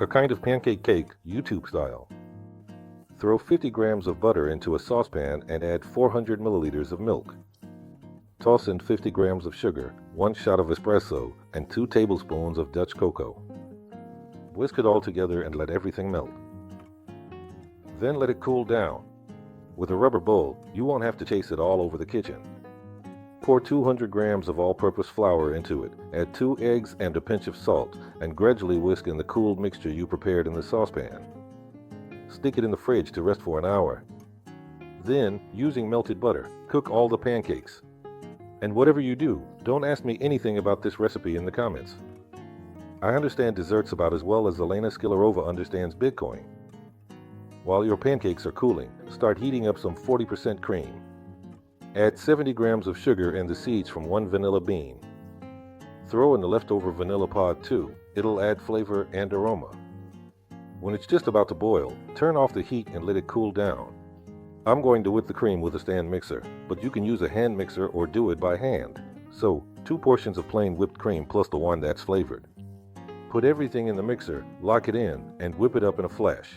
A kind of pancake cake, YouTube style. Throw 50 grams of butter into a saucepan and add 400 milliliters of milk. Toss in 50 grams of sugar, 1 shot of espresso, and 2 tablespoons of Dutch cocoa. Whisk it all together and let everything melt. Then let it cool down. With a rubber bowl, you won't have to chase it all over the kitchen. Pour 200 grams of all-purpose flour into it, add 2 eggs and a pinch of salt, and gradually whisk in the cooled mixture you prepared in the saucepan. Stick it in the fridge to rest for an hour. Then, using melted butter, cook all the pancakes. And whatever you do, don't ask me anything about this recipe in the comments. I understand desserts about as well as Elena Skilarova understands Bitcoin. While your pancakes are cooling, start heating up some 40% cream. Add 70 grams of sugar and the seeds from 1 vanilla bean. Throw in the leftover vanilla pod too. It'll add flavor and aroma. When it's just about to boil, turn off the heat and let it cool down. I'm going to whip the cream with a stand mixer, but you can use a hand mixer or do it by hand. So, 2 portions of plain whipped cream plus the one that's flavored. Put everything in the mixer, lock it in, and whip it up in a flash.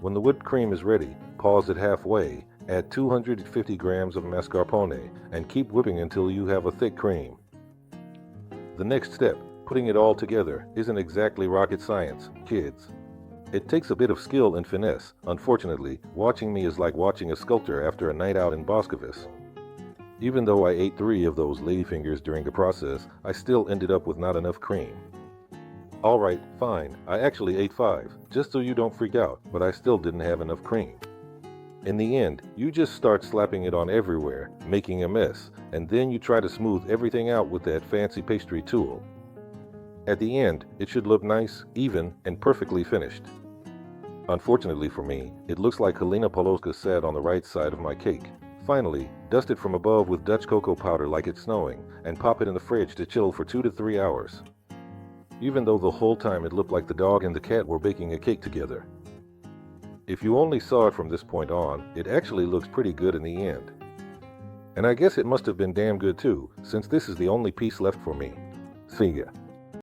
When the whipped cream is ready, pause it halfway, add 250 grams of mascarpone, and keep whipping until you have a thick cream. The next step, putting it all together, isn't exactly rocket science, kids. It takes a bit of skill and finesse. Unfortunately, watching me is like watching a sculptor after a night out in Boscovus. Even though I ate 3 of those ladyfingers during the process, I still ended up with not enough cream. Alright, fine, I actually ate 5, just so you don't freak out, but I still didn't have enough cream. In the end, you just start slapping it on everywhere, making a mess, and then you try to smooth everything out with that fancy pastry tool. At the end, it should look nice, even, and perfectly finished. Unfortunately for me, it looks like Helena Polowska sat on the right side of my cake. Finally, dust it from above with Dutch cocoa powder like it's snowing, and pop it in the fridge to chill for 2 to 3 hours. Even though the whole time it looked like the dog and the cat were baking a cake together. If you only saw it from this point on, it actually looks pretty good in the end. And I guess it must have been damn good too, since this is the only piece left for me. See ya.